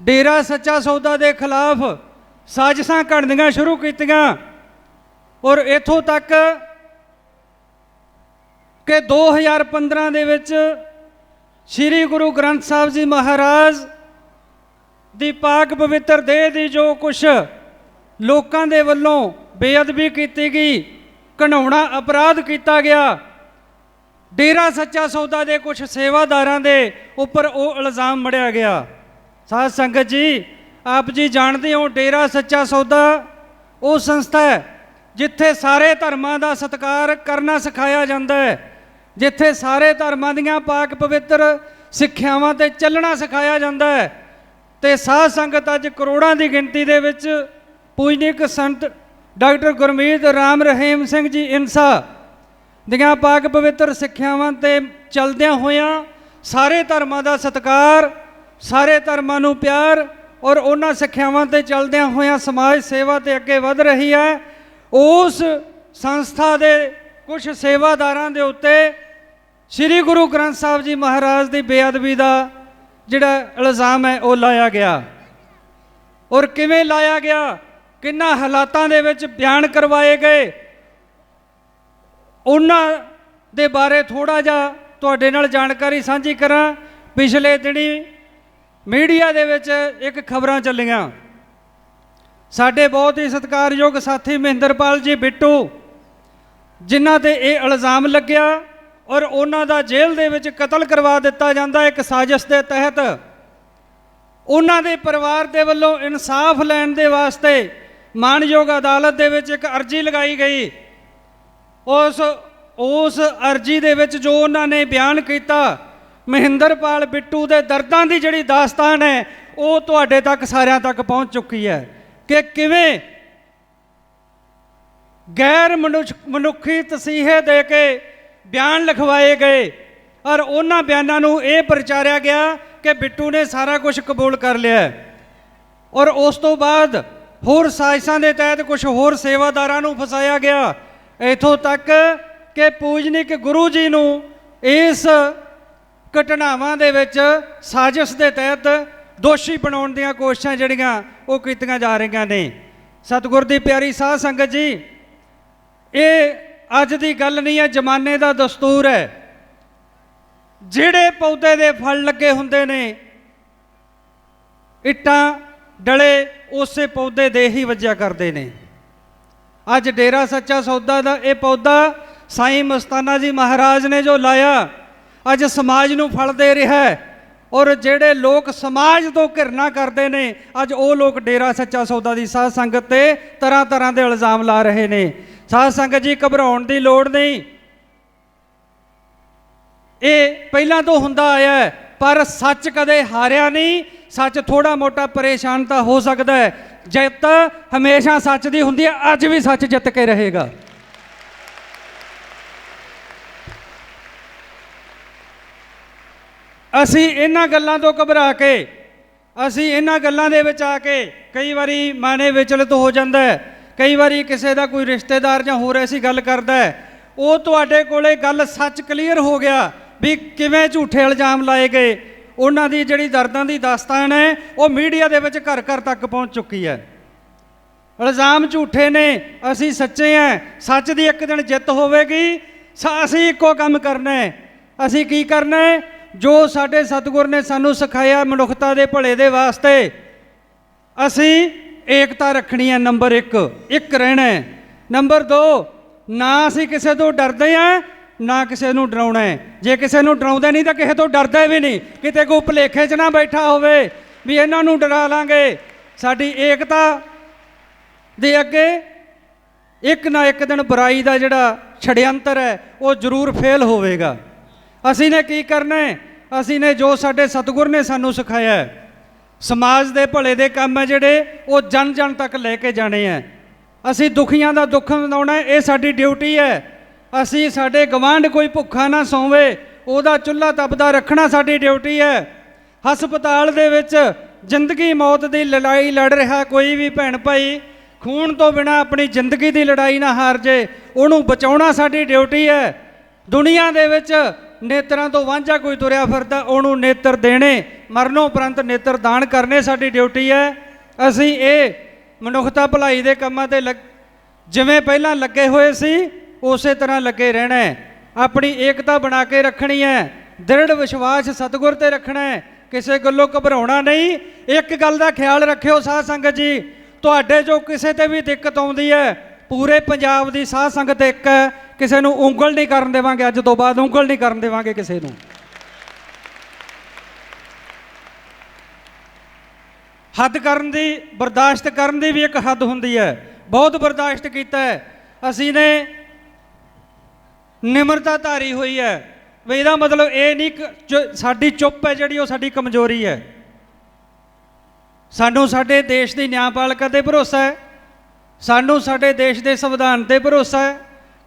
डेरा सच्चा सौदा के खिलाफ साजिशां घड़नियां शुरू कीतियां और इत्थों तक कि 2015 दे विच श्री गुरु ग्रंथ साहब जी महाराज दी पाक पवित्र देह दी जो कुछ लोकां दे वल्लों बेअदबी की गई, घिनौना अपराध किया गया, डेरा सच्चा सौदा के कुछ सेवादारां दे उपर वो इल्ज़ाम मढ़िया गया। साध संगत जी, आप जी जानते हो डेरा सच्चा सौदा वो संस्था है जिथे सारे धर्मां दा सत्कार करना सिखाया जाता है, जिथे सारे धर्मां दीयां पाक पवित्र सिक्ख्यावां ते चलना सिखाया जाता है। तो साध संगत अज करोड़ों की गिनती दे विच पूजनिक संत डॉक्टर गुरमीत राम रहीम सिंह जी इंसा दियां पाक पवित्र सिक्ख्यावां ते चलदियां होइयां सारे धर्मां दा सत्कार, सारे धर्मां नूं प्यार और उन्हां सिक्ख्यावां ते चलदियां होइयां समाज सेवा ते अगे वध रही है। उस संस्था दे कुछ सेवादारां दे उत्ते श्री गुरु ग्रंथ साहब जी महाराज की बेअदबी का जिहड़ा इल्ज़ाम है वो लाया गया। और किवें लाया गया, किन्ना हालातां दे विच बयान करवाए गए, उन्हां दे बारे थोड़ा जिहा तुहाडे नाल जानकारी साझी करां। पिछले दिनी मीडिया दे विच एक खबरां चलियां, साडे बहुत ही सत्कारयोग साथी महेंद्रपाल जी बिट्टू जिन्हां ते ये इल्ज़ाम लग्या और उन्हां दा जेल दे विच कतल करवा दिता जांदा एक साजिश के तहत। उन्हां दे परिवार दे वल्लों इंसाफ लैण दे वास्ते मानयोग अदालत दे विच एक अर्जी लगाई गई। उस अर्जी दे विच जो उन्होंने बयान किया, महेंद्रपाल बिट्टू दे दर्दां दी जिहड़ी दास्तान है वो तुहाडे तक सारियां तक पहुँच चुकी है कि किवें गैर मनुखी तसीहे दे के बयान लिखवाए गए और उन्हां बयानों नूं ये प्रचारिया गया कि बिट्टू ने सारा कुछ कबूल कर लिया और उस तो बाद होर साजिशां दे तहत कुछ होर सेवादारां नूं फसाया गया। इत्थों तक कि पूजनिक गुरु जी नूं इस घटनावां दे विच साजिश के तहत दोषी बनाउण दीयां कोशिशां जिहड़ियां वो कीतियां जा रहीआं ने। सतगुर दी प्यारी साध संगत जी, ये अज की गल नहीं है, जमाने का दस्तूर है। जिहड़े पौधे दे फल लगे हुंदे ने, इट्टां डले उस पौधे दे ही वज्या करते हैं। अज डेरा सच्चा सौदा का यह पौधा साईं मस्ताना जी महाराज ने जो लाया अज समाज नूं फल दे रहा है और जिहड़े लोग समाज तो घिरना करते हैं अज वो लोग डेरा सच्चा सौदा की साध संगत ते तरह तरह के इल्ज़ाम ला रहे हैं। साध संगत जी, घबराउण की लोड़ नहीं, ये पहला तो हुंदा आया है पर सच कदे हारिया नहीं। सच थोड़ा मोटा परेशान तो हो सकता है, जित हमेशा सच की हुंदी है, अज भी सच जित के रहेगा। असी इन्हां गल्लां तो घबरा के, असी इन्हां गल्लां दे विच आके कई बारी माने विचलित हो जाता है। कई बारी किसी का कोई रिश्तेदार जां होर ऐसी गल करता है, वो तुहाडे कोले गल सच क्लीयर हो गया भी किवें झूठे इल्ज़ाम लाए गए। उन्हां दी जिहड़ी दर्दां दी दास्तान है वो मीडिया दे विच घर घर तक पहुँच चुकी है। इल्ज़ाम झूठे ने, असी सच्चे हैं, सच दी एक दिन जित होवेगी। असी इक्को काम करना है, असी की करना है जो साडे सतगुर ने सानू सिखाया मनुखता दे भले दे वास्ते। असी एकता रखनी है, नंबर एक रहना है। नंबर 2, ना असी किसी तो डरते हैं ना किसी को डराउना है। जे किसी को डराउंदे नहीं तो किसी तो डरते भी नहीं, किते कोई भुलेखे च ना बैठा होवे भी इन्हों डरा लांगे। साडी एकता दे अगे एक ना एक दिन बुराई का जिहड़ा छड़यंत्र है वो जरूर फेल होवेगा। असी ने की करना है, असी ने जो साडे सतगुर ने सानू सिखाया है, समाज के भले दे काम है जिहड़े वो जन जन तक लेके जाने हैं। असी दुखियां दा दुख मनाउणा है, ये साडी ड्यूटी है। असी साडे गवांढ कोई भुखा ना सोवे उहदा चुल्हा तपदा रखना साडी ड्यूटी है। हस्पताल दे विच जिंदगी मौत की लड़ाई लड़ रहा कोई भी भैन भाई खून तो बिना अपनी जिंदगी की लड़ाई ना हार जे, उहनूं बचाउणा साडी ड्यूटी है। दुनिया दे विच ਨੇਤਰਾਂ ਤੋਂ ਵਾਂਝਾ ਕੋਈ ਤੁਰਿਆ ਫਿਰਦਾ ਉਹਨੂੰ ਨੇਤਰ ਦੇਣੇ, ਮਰਨੋਂ ਉਪਰੰਤ ਨੇਤਰ ਦਾਨ ਕਰਨੇ ਸਾਡੀ ਡਿਊਟੀ ਹੈ। ਅਸੀਂ ਇਹ ਮਨੁੱਖਤਾ ਭਲਾਈ ਦੇ ਕੰਮਾਂ ਤੇ ਜਿਵੇਂ ਪਹਿਲਾਂ ਲੱਗੇ ਹੋਏ ਸੀ ਉਸੇ ਤਰ੍ਹਾਂ ਲੱਗੇ ਰਹਿਣਾ ਹੈ। ਆਪਣੀ ਏਕਤਾ ਬਣਾ ਕੇ ਰੱਖਣੀ ਹੈ, ਦ੍ਰਿੜ ਵਿਸ਼ਵਾਸ ਸਤਿਗੁਰ ਤੇ ਰੱਖਣਾ ਹੈ, ਕਿਸੇ ਗੱਲੋਂ ਘਬਰਾਉਣਾ ਨਹੀਂ। ਇੱਕ ਗੱਲ ਦਾ ਖਿਆਲ ਰੱਖਿਓ ਸਾਧ ਸੰਗਤ ਜੀ, ਤੁਹਾਡੇ ਜੋ ਕਿਸੇ ਤੇ ਵੀ ਦਿੱਕਤ ਆਉਂਦੀ ਹੈ, ਪੂਰੇ ਪੰਜਾਬ ਦੀ ਸਾਧ ਸੰਗਤ ਇੱਕ ਹੈ, ਕਿਸੇ ਨੂੰ ਉਂਗਲ ਨਹੀਂ ਕਰਨ ਦੇਵਾਂਗੇ। ਅੱਜ ਤੋਂ ਬਾਅਦ ਉਂਗਲ ਨਹੀਂ ਕਰਨ ਦੇਵਾਂਗੇ ਕਿਸੇ ਨੂੰ। ਹੱਦ ਕਰਨ ਦੀ, ਬਰਦਾਸ਼ਤ ਕਰਨ ਦੀ ਵੀ ਇੱਕ ਹੱਦ ਹੁੰਦੀ ਹੈ। ਬਹੁਤ ਬਰਦਾਸ਼ਤ ਕੀਤਾ ਹੈ ਅਸੀਂ ਨੇ, ਨਿਮਰਤਾ ਧਾਰੀ ਹੋਈ ਹੈ। ਵੀ ਇਹਦਾ ਮਤਲਬ ਇਹ ਨਹੀਂ ਕਿ ਸਾਡੀ ਚੁੱਪ ਹੈ ਜਿਹੜੀ ਉਹ ਸਾਡੀ ਕਮਜ਼ੋਰੀ ਹੈ। ਸਾਨੂੰ ਸਾਡੇ ਦੇਸ਼ ਦੀ ਨਿਆਂਪਾਲਿਕਾ 'ਤੇ ਭਰੋਸਾ ਹੈ, ਸਾਨੂੰ ਸਾਡੇ ਦੇਸ਼ ਦੇ ਸੰਵਿਧਾਨ 'ਤੇ ਭਰੋਸਾ ਹੈ।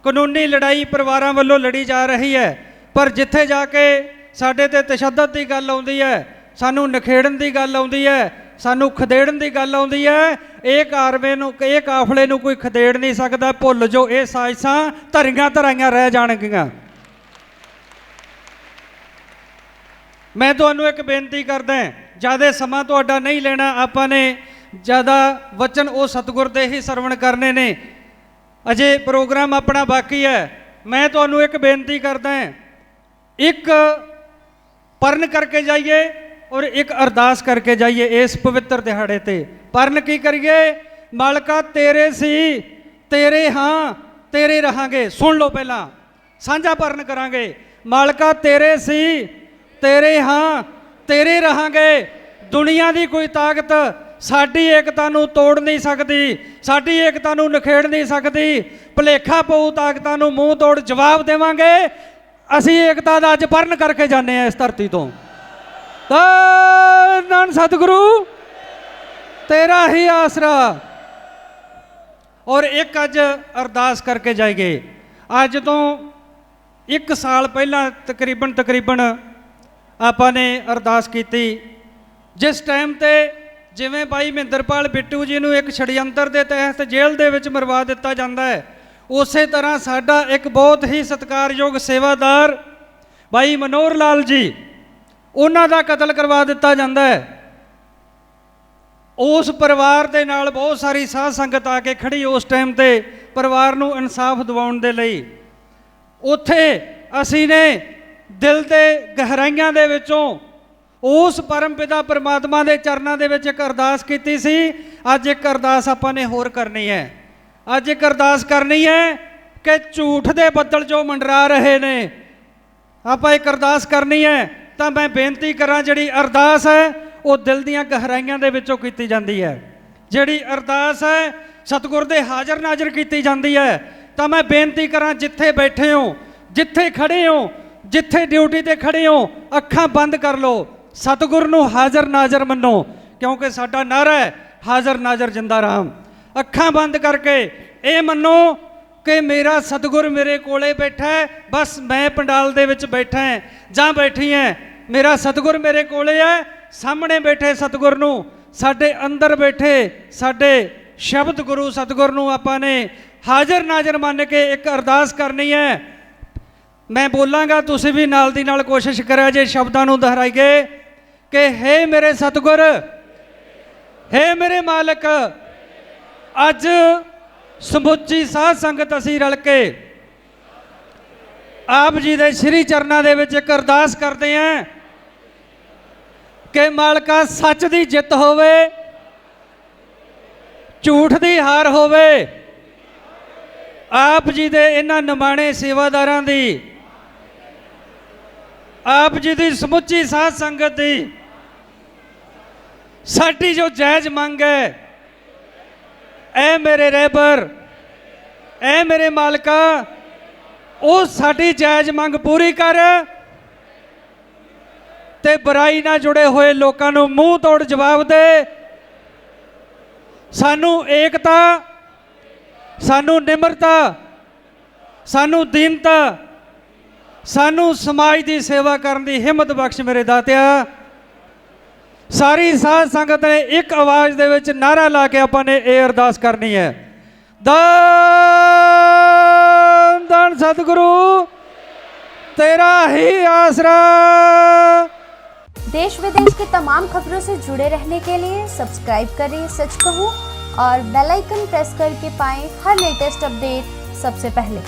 ਕਾਨੂੰਨੀ ਲੜਾਈ ਪਰਿਵਾਰਾਂ ਵੱਲੋਂ ਲੜੀ ਜਾ ਰਹੀ ਹੈ, ਪਰ ਜਿੱਥੇ ਜਾ ਕੇ ਸਾਡੇ 'ਤੇ ਤਸ਼ੱਦਦ ਦੀ ਗੱਲ ਆਉਂਦੀ ਹੈ, ਸਾਨੂੰ ਨਿਖੇੜਨ ਦੀ ਗੱਲ ਆਉਂਦੀ ਹੈ, ਸਾਨੂੰ ਖਦੇੜਨ ਦੀ ਗੱਲ ਆਉਂਦੀ ਹੈ, ਇਹ ਕਾਰਵੇ ਨੂੰ, ਇਹ ਕਾਫਲੇ ਨੂੰ ਕੋਈ ਖਦੇੜ ਨਹੀਂ ਸਕਦਾ। ਭੁੱਲ ਜੋ ਇਹ ਸਾਜ਼ਿਸ਼ਾਂ ਧਰੀਆਂ ਧਰਾਈਆਂ ਰਹਿ ਜਾਣਗੀਆਂ। ਮੈਂ ਤੁਹਾਨੂੰ ਇੱਕ ਬੇਨਤੀ ਕਰਦਾ, ਜ਼ਿਆਦਾ ਸਮਾਂ ਤੁਹਾਡਾ ਨਹੀਂ ਲੈਣਾ। ਆਪਾਂ ਨੇ ਜ਼ਿਆਦਾ ਵਚਨ ਉਹ ਸਤਿਗੁਰ ਦੇ ਹੀ ਸਰਵਣ ਕਰਨੇ ਨੇ, ਅਜੇ ਪ੍ਰੋਗਰਾਮ ਆਪਣਾ ਬਾਕੀ ਹੈ। ਮੈਂ ਤੁਹਾਨੂੰ ਇੱਕ ਬੇਨਤੀ ਕਰਦਾ, ਇੱਕ ਪਰਨ ਕਰਕੇ ਜਾਈਏ ਔਰ ਇੱਕ ਅਰਦਾਸ ਕਰਕੇ ਜਾਈਏ ਇਸ ਪਵਿੱਤਰ ਦਿਹਾੜੇ ਤੇ। ਪਰਨ ਕੀ ਕਰੀਏ? ਮਾਲਕਾ ਤੇਰੇ ਸੀ, ਤੇਰੇ ਹਾਂ, ਤੇਰੇ ਰਹਾਂਗੇ। ਸੁਣ ਲਓ, ਪਹਿਲਾਂ ਸਾਂਝਾ ਪਰਨ ਕਰਾਂਗੇ। ਮਾਲਕਾ ਤੇਰੇ ਸੀ, ਤੇਰੇ ਹਾਂ, ਤੇਰੇ ਰਹਾਂਗੇ। ਦੁਨੀਆ ਦੀ ਕੋਈ ਤਾਕਤ ਸਾਡੀ ਏਕਤਾ ਨੂੰ ਤੋੜ ਨਹੀਂ ਸਕਦੀ, ਸਾਡੀ ਏਕਤਾ ਨੂੰ ਨਿਖੇੜ ਨਹੀਂ ਸਕਦੀ। ਭੁਲੇਖਾ ਪਊ ਤਾਕਤਾਂ ਨੂੰ ਮੂੰਹ ਤੋੜ ਜਵਾਬ ਦੇਵਾਂਗੇ। ਅਸੀਂ ਏਕਤਾ ਦਾ ਅੱਜ ਪਰਨ ਕਰਕੇ ਜਾਂਦੇ ਹਾਂ ਇਸ ਧਰਤੀ ਤੋਂ। ਧੰਨ ਸਤਿਗੁਰੂ ਤੇਰਾ ਹੀ ਆਸਰਾ। ਔਰ ਇੱਕ ਅੱਜ ਅਰਦਾਸ ਕਰਕੇ ਜਾਈਏ। ਅੱਜ ਤੋਂ 1 ਸਾਲ ਪਹਿਲਾਂ ਤਕਰੀਬਨ ਆਪਾਂ ਨੇ ਅਰਦਾਸ ਕੀਤੀ, ਜਿਸ ਟਾਈਮ ਤੇ ਜਿਵੇਂ ਭਾਈ ਮਹਿੰਦਰਪਾਲ ਬਿੱਟੂ ਜੀ ਨੂੰ ਇੱਕ ਛੜਯੰਤਰ ਦੇ ਤਹਿਤ ਜੇਲ੍ਹ ਦੇ ਵਿੱਚ ਮਰਵਾ ਦਿੱਤਾ ਜਾਂਦਾ ਹੈ, ਉਸੇ ਤਰ੍ਹਾਂ ਸਾਡਾ ਇੱਕ ਬਹੁਤ ਹੀ ਸਤਿਕਾਰਯੋਗ ਸੇਵਾਦਾਰ ਭਾਈ ਮਨੋਹਰ ਲਾਲ ਜੀ, ਉਹਨਾਂ ਦਾ ਕਤਲ ਕਰਵਾ ਦਿੱਤਾ ਜਾਂਦਾ ਹੈ। ਉਸ ਪਰਿਵਾਰ ਦੇ ਨਾਲ ਬਹੁਤ ਸਾਰੀ ਸਾਧ ਸੰਗਤ ਆ ਕੇ ਖੜੀ ਉਸ ਟਾਈਮ ਤੇ ਪਰਿਵਾਰ ਨੂੰ ਇਨਸਾਫ ਦਿਵਾਉਣ ਦੇ ਲਈ। ਉੱਥੇ ਅਸੀਂ ਨੇ ਦਿਲ ਦੇ ਗਹਿਰਾਈਆਂ ਦੇ ਵਿੱਚੋਂ ਉਸ ਪਰਮ ਪਿਤਾ ਪਰਮਾਤਮਾ ਦੇ ਚਰਨਾਂ ਦੇ ਵਿੱਚ ਇੱਕ ਅਰਦਾਸ ਕੀਤੀ ਸੀ। ਅੱਜ ਇੱਕ ਅਰਦਾਸ ਆਪਾਂ ਨੇ ਹੋਰ ਕਰਨੀ ਹੈ। ਅੱਜ ਇੱਕ ਅਰਦਾਸ ਕਰਨੀ ਹੈ ਕਿ ਝੂਠ ਦੇ ਬੱਦਲ ਜੋ ਮੰਡਰਾ ਰਹੇ ਨੇ, ਆਪਾਂ ਇੱਕ ਅਰਦਾਸ ਕਰਨੀ ਹੈ। ਤਾਂ ਮੈਂ ਬੇਨਤੀ ਕਰਾਂ, ਜਿਹੜੀ ਅਰਦਾਸ ਹੈ ਉਹ ਦਿਲ ਦੀਆਂ ਗਹਿਰਾਈਆਂ ਦੇ ਵਿੱਚੋਂ ਕੀਤੀ ਜਾਂਦੀ ਹੈ। ਜਿਹੜੀ ਅਰਦਾਸ ਹੈ ਸਤਿਗੁਰ ਦੇ ਹਾਜ਼ਰ ਨਾਜ਼ਰ ਕੀਤੀ ਜਾਂਦੀ ਹੈ। ਤਾਂ ਮੈਂ ਬੇਨਤੀ ਕਰਾਂ, ਜਿੱਥੇ ਬੈਠੇ ਹੋ, ਜਿੱਥੇ ਖੜੇ ਹੋ, ਜਿੱਥੇ ਡਿਊਟੀ ਤੇ ਖੜੇ ਹੋ, ਅੱਖਾਂ ਬੰਦ ਕਰ ਲਓ, ਸਤਿਗੁਰ ਨੂੰ ਹਾਜ਼ਰ ਨਾਜ਼ਰ ਮੰਨੋ, ਕਿਉਂਕਿ ਸਾਡਾ ਨਾਅਰਾ ਹੈ ਹਾਜ਼ਰ ਨਾਜ਼ਰ ਜਿੰਦਾ ਰਾਮ। ਅੱਖਾਂ ਬੰਦ ਕਰਕੇ ਇਹ ਮੰਨੋ ਕਿ ਮੇਰਾ ਸਤਿਗੁਰ ਮੇਰੇ ਕੋਲੇ ਬੈਠਾ ਹੈ, ਬਸ ਮੈਂ ਪੰਡਾਲ ਦੇ ਵਿੱਚ ਬੈਠਾ ਹੈ ਜਾਂ ਬੈਠੀ ਹੈ, ਮੇਰਾ ਸਤਿਗੁਰ ਮੇਰੇ ਕੋਲੇ ਹੈ। ਸਾਹਮਣੇ ਬੈਠੇ ਸਤਿਗੁਰ ਨੂੰ, ਸਾਡੇ ਅੰਦਰ ਬੈਠੇ ਸਾਡੇ ਸ਼ਬਦ ਗੁਰੂ ਸਤਿਗੁਰ ਨੂੰ ਆਪਾਂ ਨੇ ਹਾਜ਼ਰ ਨਾਜ਼ਰ ਮੰਨ ਕੇ ਇੱਕ ਅਰਦਾਸ ਕਰਨੀ ਹੈ। ਮੈਂ ਬੋਲਾਂਗਾ, ਤੁਸੀਂ ਵੀ ਨਾਲ ਦੀ ਨਾਲ ਕੋਸ਼ਿਸ਼ ਕਰਿਆ ਜੇ ਸ਼ਬਦਾਂ ਨੂੰ ਦੁਹਰਾਈਏ ਕਿ ਹੇ ਮੇਰੇ ਸਤਿਗੁਰ, ਹੇ ਮੇਰੇ ਮਾਲਕ, ਅੱਜ ਸਮੁੱਚੀ ਸਾਧ ਸੰਗਤ ਅਸੀਂ ਰਲ ਕੇ ਆਪ ਜੀ ਦੇ ਸ਼੍ਰੀ ਚਰਨਾਂ ਦੇ ਵਿੱਚ ਇੱਕ ਅਰਦਾਸ ਕਰਦੇ ਹਾਂ ਕਿ ਮਾਲਕਾ ਸੱਚ ਦੀ ਜਿੱਤ ਹੋਵੇ, ਝੂਠ ਦੀ ਹਾਰ ਹੋਵੇ। ਆਪ ਜੀ ਦੇ ਇਹਨਾਂ ਨਿਮਾਣੇ ਸੇਵਾਦਾਰਾਂ ਦੀ, ਆਪ ਜੀ ਦੀ ਸਮੁੱਚੀ ਸਾਧ ਸੰਗਤ ਦੀ ਸਾਡੀ ਜੋ ਜਾਇਜ਼ ਮੰਗ ਹੈ, ਐ ਮੇਰੇ ਰਹਿਬਰ, ਐ ਮੇਰੇ ਮਾਲਕਾ, ਉਹ ਸਾਡੀ ਜਾਇਜ਼ ਮੰਗ ਪੂਰੀ ਕਰ ਤੇ ਬੁਰਾਈ ਨਾਲ ਜੁੜੇ ਹੋਏ ਲੋਕਾਂ ਨੂੰ ਮੂੰਹ ਤੋੜ ਜਵਾਬ ਦੇ। ਸਾਨੂੰ ਏਕਤਾ, ਸਾਨੂੰ ਨਿਮਰਤਾ, ਸਾਨੂੰ ਦੀਨਤਾ, ਸਾਨੂੰ ਸਮਾਜ ਦੀ ਸੇਵਾ ਕਰਨ ਦੀ ਹਿੰਮਤ ਬਖਸ਼ ਮੇਰੇ ਦਾਤਿਆ। ਸਾਰੀ ਸਾਧ ਸੰਗਤ ਨੇ ਇੱਕ ਆਵਾਜ਼ ਦੇ ਵਿੱਚ ਨਾਅਰਾ ਲਾ ਕੇ ਆਪਾਂ ਨੇ ਇਹ ਅਰਦਾਸ ਕਰਨੀ ਹੈ। ਧੰਨ ਧੰਨ ਸਤਿਗੁਰੂ तेरा ही आसरा। देश विदेश की तमाम खबरों से जुड़े रहने के लिए सब्सक्राइब करें सच कहूं और बेल आइकन प्रेस करके पाएं हर लेटेस्ट अपडेट सबसे पहले।